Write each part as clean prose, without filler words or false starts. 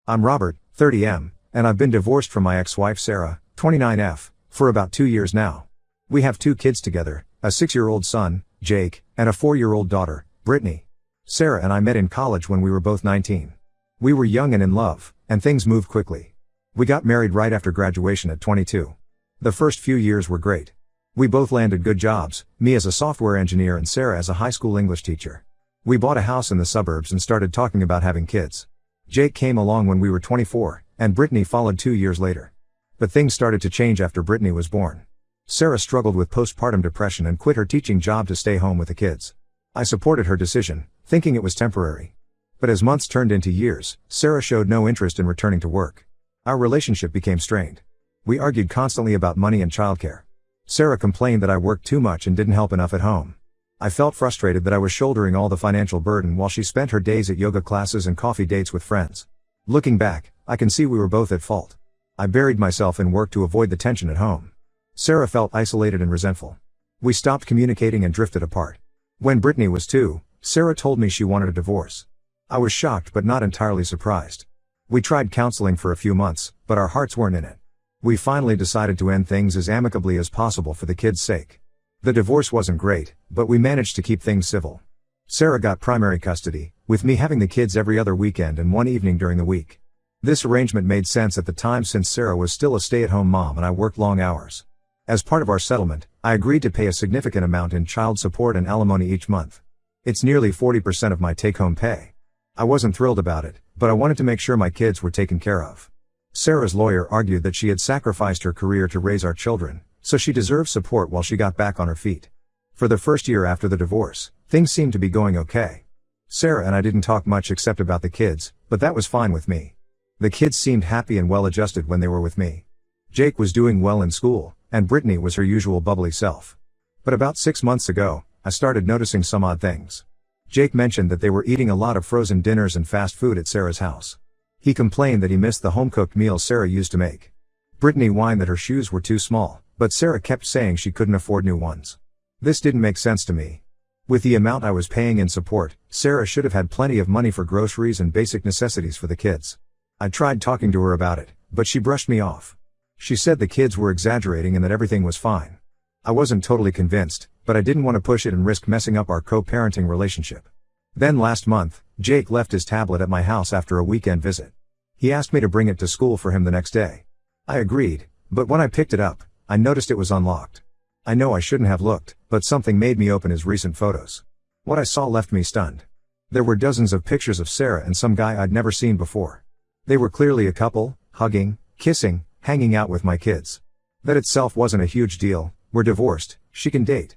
I'm Robert, 30M, and I've been divorced from my ex-wife Sarah, 29F, for about 2 years now. We have 2 kids together, a 6-year-old son, Jake, and a 4-year-old daughter, Brittany. Sarah and I met in college when we were both 19. We were young and in love, and things moved quickly. We got married right after graduation at 22. The first few years were great. We both landed good jobs, me as a software engineer and Sarah as a high school English teacher. We bought a house in the suburbs and started talking about having kids. Jake came along when we were 24, and Brittany followed 2 years later. But things started to change after Brittany was born. Sarah struggled with postpartum depression and quit her teaching job to stay home with the kids. I supported her decision, thinking it was temporary. But as months turned into years, Sarah showed no interest in returning to work. Our relationship became strained. We argued constantly about money and childcare. Sarah complained that I worked too much and didn't help enough at home. I felt frustrated that I was shouldering all the financial burden while she spent her days at yoga classes and coffee dates with friends. Looking back, I can see we were both at fault. I buried myself in work to avoid the tension at home. Sarah felt isolated and resentful. We stopped communicating and drifted apart. When Brittany was 2, Sarah told me she wanted a divorce. I was shocked but not entirely surprised. We tried counseling for a few months, but our hearts weren't in it. We finally decided to end things as amicably as possible for the kids' sake. The divorce wasn't great, but we managed to keep things civil. Sarah got primary custody, with me having the kids every other weekend and one evening during the week. This arrangement made sense at the time since Sarah was still a stay-at-home mom and I worked long hours. As part of our settlement, I agreed to pay a significant amount in child support and alimony each month. It's nearly 40% of my take-home pay. I wasn't thrilled about it, but I wanted to make sure my kids were taken care of. Sarah's lawyer argued that she had sacrificed her career to raise our children, so she deserved support while she got back on her feet. For the first year after the divorce, things seemed to be going okay. Sarah and I didn't talk much except about the kids, but that was fine with me. The kids seemed happy and well-adjusted when they were with me. Jake was doing well in school, and Brittany was her usual bubbly self. But about 6 months ago, I started noticing some odd things. Jake mentioned that they were eating a lot of frozen dinners and fast food at Sarah's house. He complained that he missed the home-cooked meals Sarah used to make. Brittany whined that her shoes were too small, but Sarah kept saying she couldn't afford new ones. This didn't make sense to me. With the amount I was paying in support, Sarah should have had plenty of money for groceries and basic necessities for the kids. I tried talking to her about it, but she brushed me off. She said the kids were exaggerating and that everything was fine. I wasn't totally convinced, but I didn't want to push it and risk messing up our co-parenting relationship. Then last month, Jake left his tablet at my house after a weekend visit. He asked me to bring it to school for him the next day. I agreed, but when I picked it up, I noticed it was unlocked. I know I shouldn't have looked, but something made me open his recent photos. What I saw left me stunned. There were dozens of pictures of Sarah and some guy I'd never seen before. They were clearly a couple, hugging, kissing, hanging out with my kids. That itself wasn't a huge deal. We're divorced, she can date.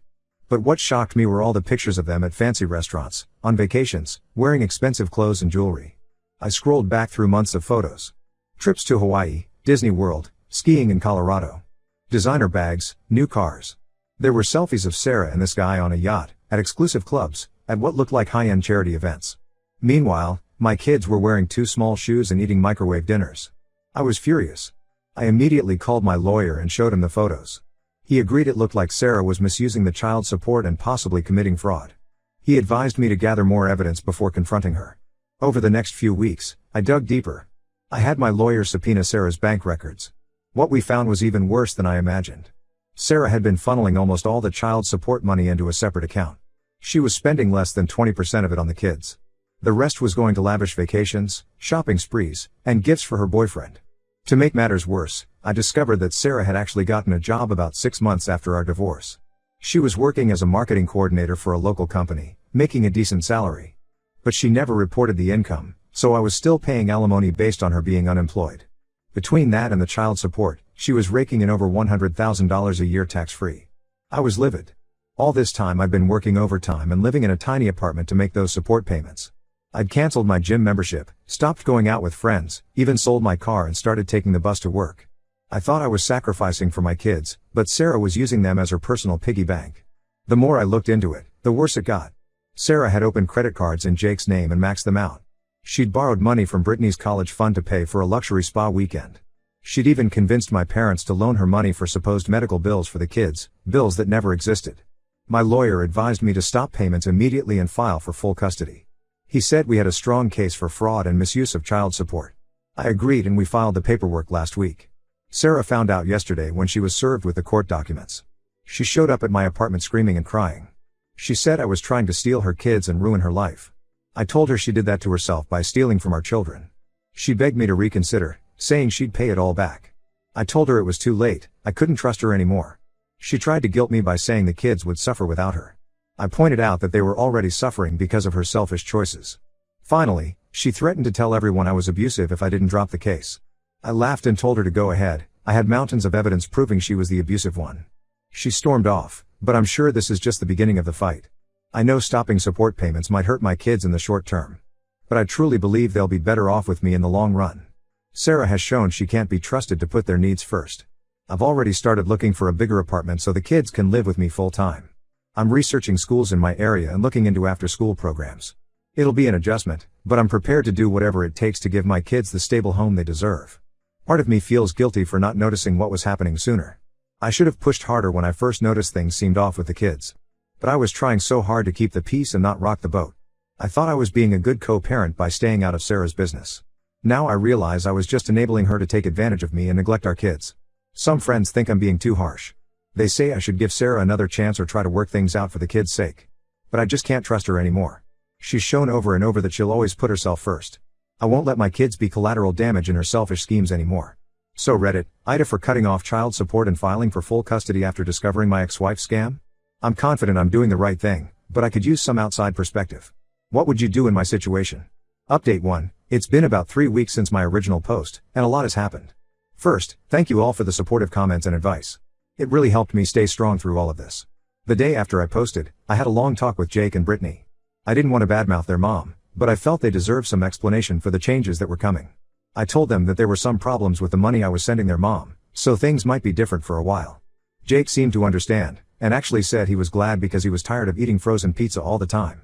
But what shocked me were all the pictures of them at fancy restaurants, on vacations, wearing expensive clothes and jewelry. I scrolled back through months of photos. Trips to Hawaii, Disney World, skiing in Colorado. Designer bags, new cars. There were selfies of Sarah and this guy on a yacht, at exclusive clubs, at what looked like high-end charity events. Meanwhile, my kids were wearing too small shoes and eating microwave dinners. I was furious. I immediately called my lawyer and showed him the photos. He agreed it looked like Sarah was misusing the child support and possibly committing fraud. He advised me to gather more evidence before confronting her. Over the next few weeks, I dug deeper. I had my lawyer subpoena Sarah's bank records. What we found was even worse than I imagined. Sarah had been funneling almost all the child support money into a separate account. She was spending less than 20% of it on the kids. The rest was going to lavish vacations, shopping sprees, and gifts for her boyfriend. To make matters worse, I discovered that Sarah had actually gotten a job about 6 months after our divorce. She was working as a marketing coordinator for a local company, making a decent salary. But she never reported the income, so I was still paying alimony based on her being unemployed. Between that and the child support, she was raking in over $100,000 a year tax-free. I was livid. All this time I'd been working overtime and living in a tiny apartment to make those support payments. I'd canceled my gym membership, stopped going out with friends, even sold my car and started taking the bus to work. I thought I was sacrificing for my kids, but Sarah was using them as her personal piggy bank. The more I looked into it, the worse it got. Sarah had opened credit cards in Jake's name and maxed them out. She'd borrowed money from Brittany's college fund to pay for a luxury spa weekend. She'd even convinced my parents to loan her money for supposed medical bills for the kids, bills that never existed. My lawyer advised me to stop payments immediately and file for full custody. He said we had a strong case for fraud and misuse of child support. I agreed and we filed the paperwork last week. Sarah found out yesterday when she was served with the court documents. She showed up at my apartment screaming and crying. She said I was trying to steal her kids and ruin her life. I told her she did that to herself by stealing from our children. She begged me to reconsider, saying she'd pay it all back. I told her it was too late, I couldn't trust her anymore. She tried to guilt me by saying the kids would suffer without her. I pointed out that they were already suffering because of her selfish choices. Finally, she threatened to tell everyone I was abusive if I didn't drop the case. I laughed and told her to go ahead. I had mountains of evidence proving she was the abusive one. She stormed off, but I'm sure this is just the beginning of the fight. I know stopping support payments might hurt my kids in the short term. But I truly believe they'll be better off with me in the long run. Sarah has shown she can't be trusted to put their needs first. I've already started looking for a bigger apartment so the kids can live with me full time. I'm researching schools in my area and looking into after-school programs. It'll be an adjustment, but I'm prepared to do whatever it takes to give my kids the stable home they deserve. Part of me feels guilty for not noticing what was happening sooner. I should have pushed harder when I first noticed things seemed off with the kids. But I was trying so hard to keep the peace and not rock the boat. I thought I was being a good co-parent by staying out of Sarah's business. Now I realize I was just enabling her to take advantage of me and neglect our kids. Some friends think I'm being too harsh. They say I should give Sarah another chance or try to work things out for the kids' sake. But I just can't trust her anymore. She's shown over and over that she'll always put herself first. I won't let my kids be collateral damage in her selfish schemes anymore. So Reddit, Ida for cutting off child support and filing for full custody after discovering my ex-wife's scam? I'm confident I'm doing the right thing, but I could use some outside perspective. What would you do in my situation? Update 1. It's been about 3 weeks since my original post, and a lot has happened. First, thank you all for the supportive comments and advice. It really helped me stay strong through all of this. The day after I posted, I had a long talk with Jake and Brittany. I didn't want to badmouth their mom, but I felt they deserved some explanation for the changes that were coming. I told them that there were some problems with the money I was sending their mom, so things might be different for a while. Jake seemed to understand, and actually said he was glad because he was tired of eating frozen pizza all the time.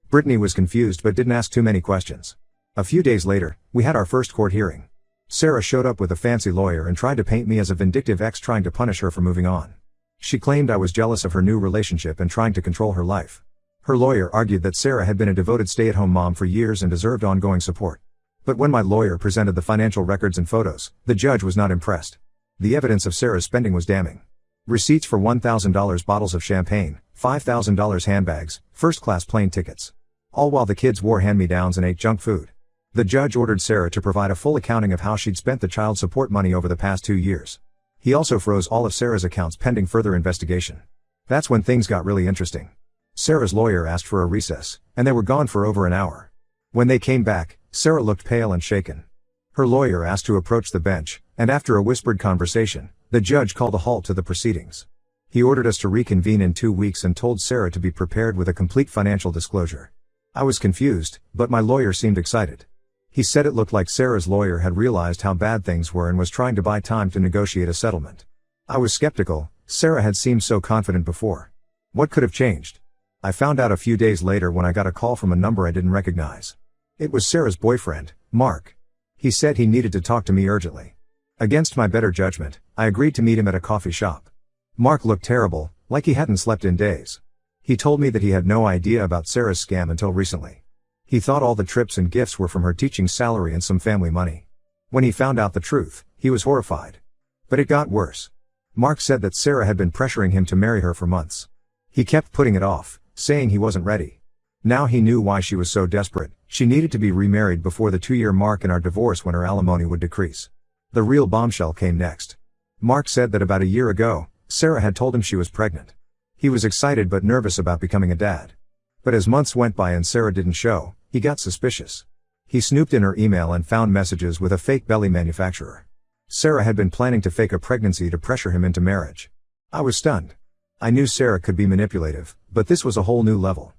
Brittany was confused but didn't ask too many questions. A few days later, we had our first court hearing. Sarah showed up with a fancy lawyer and tried to paint me as a vindictive ex trying to punish her for moving on. She claimed I was jealous of her new relationship and trying to control her life. Her lawyer argued that Sarah had been a devoted stay-at-home mom for years and deserved ongoing support. But when my lawyer presented the financial records and photos, the judge was not impressed. The evidence of Sarah's spending was damning. Receipts for $1,000 bottles of champagne, $5,000 handbags, first-class plane tickets. All while the kids wore hand-me-downs and ate junk food. The judge ordered Sarah to provide a full accounting of how she'd spent the child support money over the past 2 years. He also froze all of Sarah's accounts pending further investigation. That's when things got really interesting. Sarah's lawyer asked for a recess, and they were gone for over an hour. When they came back, Sarah looked pale and shaken. Her lawyer asked to approach the bench, and after a whispered conversation, the judge called a halt to the proceedings. He ordered us to reconvene in 2 weeks and told Sarah to be prepared with a complete financial disclosure. I was confused, but my lawyer seemed excited. He said it looked like Sarah's lawyer had realized how bad things were and was trying to buy time to negotiate a settlement. I was skeptical. Sarah had seemed so confident before. What could have changed? I found out a few days later when I got a call from a number I didn't recognize. It was Sarah's boyfriend, Mark. He said he needed to talk to me urgently. Against my better judgment, I agreed to meet him at a coffee shop. Mark looked terrible, like he hadn't slept in days. He told me that he had no idea about Sarah's scam until recently. He thought all the trips and gifts were from her teaching salary and some family money. When he found out the truth, he was horrified. But it got worse. Mark said that Sarah had been pressuring him to marry her for months. He kept putting it off, saying he wasn't ready. Now he knew why she was so desperate. She needed to be remarried before the 2-year mark in our divorce when her alimony would decrease. The real bombshell came next. Mark said that about a year ago, Sarah had told him she was pregnant. He was excited but nervous about becoming a dad. But as months went by and Sarah didn't show, he got suspicious. He snooped in her email and found messages with a fake belly manufacturer. Sarah had been planning to fake a pregnancy to pressure him into marriage. I was stunned. I knew Sarah could be manipulative, but this was a whole new level.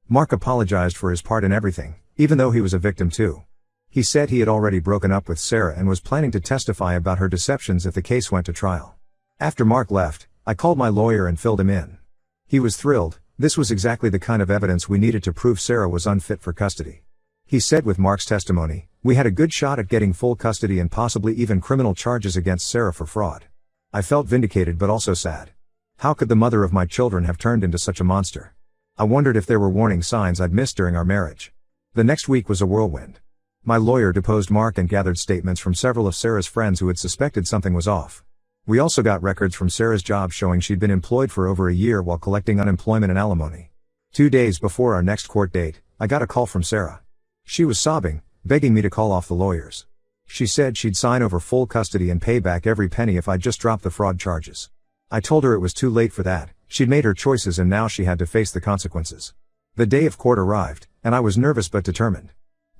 Mark apologized for his part in everything, even though he was a victim too. He said he had already broken up with Sarah and was planning to testify about her deceptions if the case went to trial. After Mark left, I called my lawyer and filled him in. He was thrilled. This was exactly the kind of evidence we needed to prove Sarah was unfit for custody. He said with Mark's testimony, we had a good shot at getting full custody and possibly even criminal charges against Sarah for fraud. I felt vindicated but also sad. How could the mother of my children have turned into such a monster? I wondered if there were warning signs I'd missed during our marriage. The next week was a whirlwind. My lawyer deposed Mark and gathered statements from several of Sarah's friends who had suspected something was off. We also got records from Sarah's job showing she'd been employed for over a year while collecting unemployment and alimony. 2 days before our next court date, I got a call from Sarah. She was sobbing, begging me to call off the lawyers. She said she'd sign over full custody and pay back every penny if I'd just drop the fraud charges. I told her it was too late for that, she'd made her choices and now she had to face the consequences. The day of court arrived, and I was nervous but determined.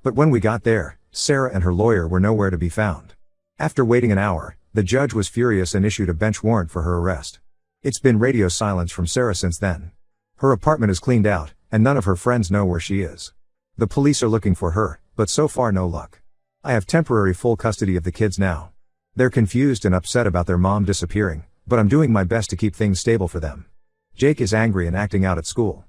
But when we got there, Sarah and her lawyer were nowhere to be found. After waiting an hour, the judge was furious and issued a bench warrant for her arrest. It's been radio silence from Sarah since then. Her apartment is cleaned out, and none of her friends know where she is. The police are looking for her, but so far no luck. I have temporary full custody of the kids now. They're confused and upset about their mom disappearing, but I'm doing my best to keep things stable for them. Jake is angry and acting out at school.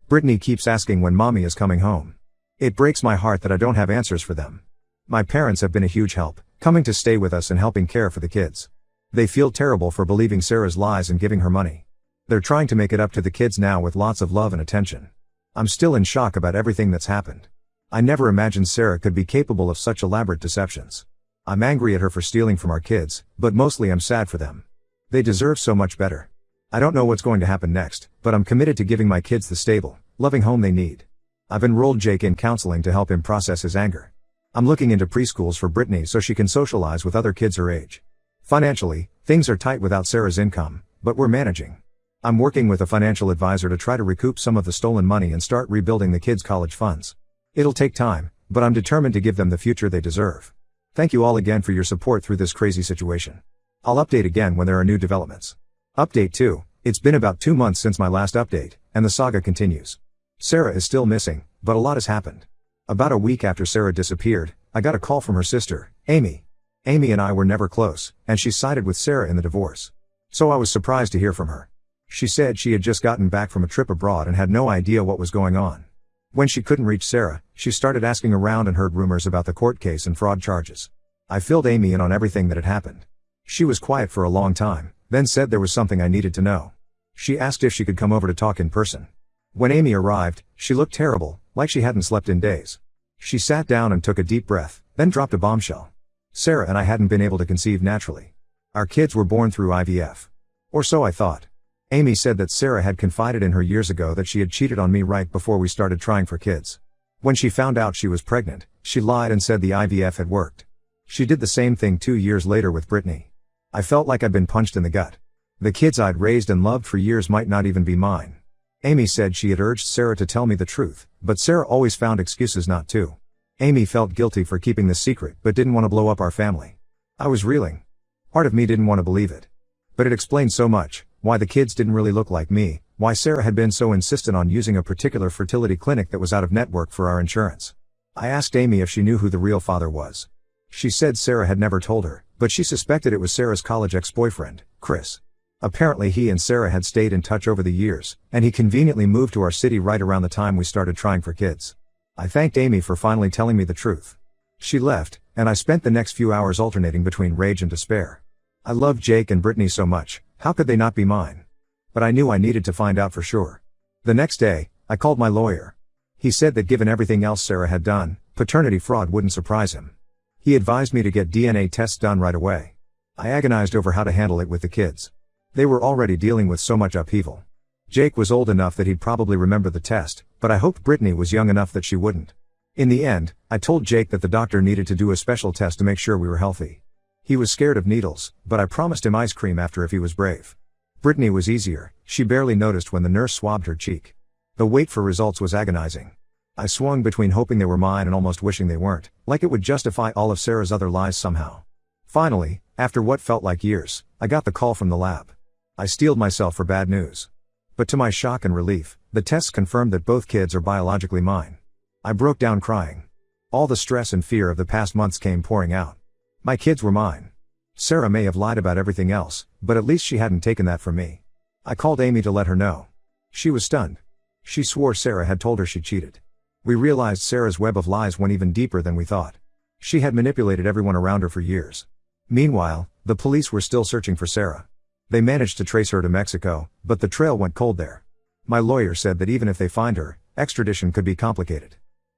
Brittany keeps asking when mommy is coming home. It breaks my heart that I don't have answers for them. My parents have been a huge help, coming to stay with us and helping care for the kids. They feel terrible for believing Sarah's lies and giving her money. They're trying to make it up to the kids now with lots of love and attention. I'm still in shock about everything that's happened. I never imagined Sarah could be capable of such elaborate deceptions. I'm angry at her for stealing from our kids, but mostly I'm sad for them. They deserve so much better. I don't know what's going to happen next, but I'm committed to giving my kids the stable, loving home they need. I've enrolled Jake in counseling to help him process his anger. I'm looking into preschools for Brittany so she can socialize with other kids her age. Financially, things are tight without Sarah's income, but we're managing. I'm working with a financial advisor to try to recoup some of the stolen money and start rebuilding the kids' college funds. It'll take time, but I'm determined to give them the future they deserve. Thank you all again for your support through this crazy situation. I'll update again when there are new developments. Update 2. It's been about 2 months since my last update, and the saga continues. Sarah is still missing, but a lot has happened. About a week after Sarah disappeared, I got a call from her sister, Amy. Amy and I were never close, and she sided with Sarah in the divorce. So I was surprised to hear from her. She said she had just gotten back from a trip abroad and had no idea what was going on. When she couldn't reach Sarah, she started asking around and heard rumors about the court case and fraud charges. I filled Amy in on everything that had happened. She was quiet for a long time, then said there was something I needed to know. She asked if she could come over to talk in person. When Amy arrived, she looked terrible, like she hadn't slept in days. She sat down and took a deep breath, then dropped a bombshell. Sarah and I hadn't been able to conceive naturally. Our kids were born through IVF. Or so I thought. Amy said that Sarah had confided in her years ago that she had cheated on me right before we started trying for kids. When she found out she was pregnant, she lied and said the IVF had worked. She did the same thing 2 years later with Brittany. I felt like I'd been punched in the gut. The kids I'd raised and loved for years might not even be mine. Amy said she had urged Sarah to tell me the truth, but Sarah always found excuses not to. Amy felt guilty for keeping the secret but didn't want to blow up our family. I was reeling. Part of me didn't want to believe it. But it explained so much, why the kids didn't really look like me, why Sarah had been so insistent on using a particular fertility clinic that was out of network for our insurance. I asked Amy if she knew who the real father was. She said Sarah had never told her, but she suspected it was Sarah's college ex-boyfriend, Chris. Apparently he and Sarah had stayed in touch over the years, and he conveniently moved to our city right around the time we started trying for kids. I thanked Amy for finally telling me the truth. She left, and I spent the next few hours alternating between rage and despair. I loved Jake and Brittany so much, how could they not be mine? But I knew I needed to find out for sure. The next day, I called my lawyer. He said that given everything else Sarah had done, paternity fraud wouldn't surprise him. He advised me to get DNA tests done right away. I agonized over how to handle it with the kids. They were already dealing with so much upheaval. Jake was old enough that he'd probably remember the test, but I hoped Brittany was young enough that she wouldn't. In the end, I told Jake that the doctor needed to do a special test to make sure we were healthy. He was scared of needles, but I promised him ice cream after if he was brave. Brittany was easier, she barely noticed when the nurse swabbed her cheek. The wait for results was agonizing. I swung between hoping they were mine and almost wishing they weren't, like it would justify all of Sarah's other lies somehow. Finally, after what felt like years, I got the call from the lab. I steeled myself for bad news. But to my shock and relief, the tests confirmed that both kids are biologically mine. I broke down crying. All the stress and fear of the past months came pouring out. My kids were mine. Sarah may have lied about everything else, but at least she hadn't taken that from me. I called Amy to let her know. She was stunned. She swore Sarah had told her she cheated. We realized Sarah's web of lies went even deeper than we thought. She had manipulated everyone around her for years. Meanwhile, the police were still searching for Sarah. They managed to trace her to Mexico, but the trail went cold there. My lawyer said that even if they find her, extradition could be complicated.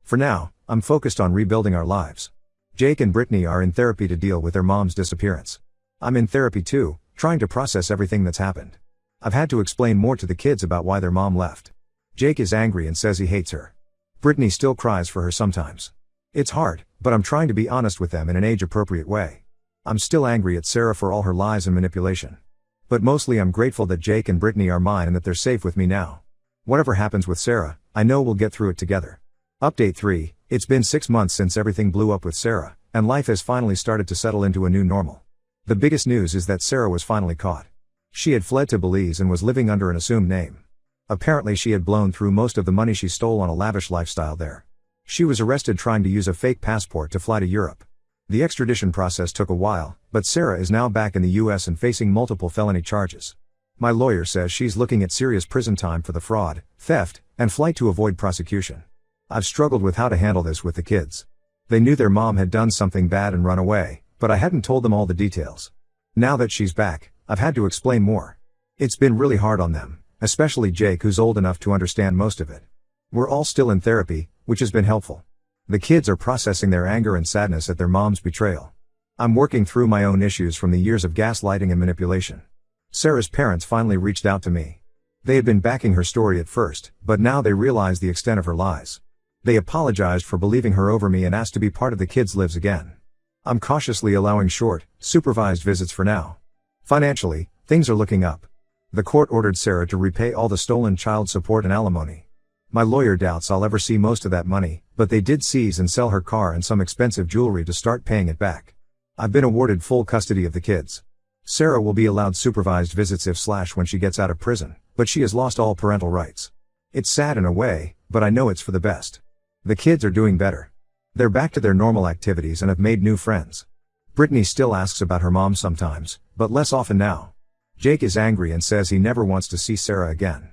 For now, I'm focused on rebuilding our lives. Jake and Brittany are in therapy to deal with their mom's disappearance. I'm in therapy too, trying to process everything that's happened. I've had to explain more to the kids about why their mom left. Jake is angry and says he hates her. Brittany still cries for her sometimes. It's hard, but I'm trying to be honest with them in an age-appropriate way. I'm still angry at Sarah for all her lies and manipulation. But mostly I'm grateful that Jake and Brittany are mine and that they're safe with me now. Whatever happens with Sarah, I know we'll get through it together. Update 3, it's been 6 months since everything blew up with Sarah, and life has finally started to settle into a new normal. The biggest news is that Sarah was finally caught. She had fled to Belize and was living under an assumed name. Apparently she had blown through most of the money she stole on a lavish lifestyle there. She was arrested trying to use a fake passport to fly to Europe. The extradition process took a while, but Sarah is now back in the US and facing multiple felony charges. My lawyer says she's looking at serious prison time for the fraud, theft, and flight to avoid prosecution. I've struggled with how to handle this with the kids. They knew their mom had done something bad and run away, but I hadn't told them all the details. Now that she's back, I've had to explain more. It's been really hard on them, especially Jake, who's old enough to understand most of it. We're all still in therapy, which has been helpful. The kids are processing their anger and sadness at their mom's betrayal. I'm working through my own issues from the years of gaslighting and manipulation. Sarah's parents finally reached out to me. They had been backing her story at first, but now they realize the extent of her lies. They apologized for believing her over me and asked to be part of the kids' lives again. I'm cautiously allowing short, supervised visits for now. Financially, things are looking up. The court ordered Sarah to repay all the stolen child support and alimony. My lawyer doubts I'll ever see most of that money, but they did seize and sell her car and some expensive jewelry to start paying it back. I've been awarded full custody of the kids. Sarah will be allowed supervised visits when she gets out of prison, but she has lost all parental rights. It's sad in a way, but I know it's for the best. The kids are doing better. They're back to their normal activities and have made new friends. Brittany still asks about her mom sometimes, but less often now. Jake is angry and says he never wants to see Sarah again.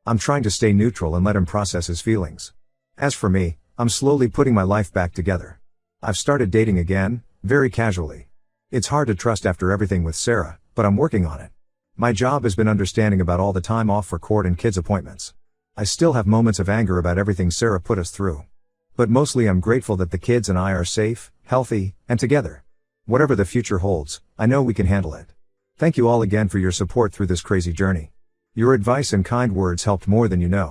I'm trying to stay neutral and let him process his feelings. As for me, I'm slowly putting my life back together. I've started dating again, very casually. It's hard to trust after everything with Sarah, but I'm working on it. My job has been understanding about all the time off for court and kids' appointments. I still have moments of anger about everything Sarah put us through. But mostly I'm grateful that the kids and I are safe, healthy, and together. Whatever the future holds, I know we can handle it. Thank you all again for your support through this crazy journey. Your advice and kind words helped more than you know.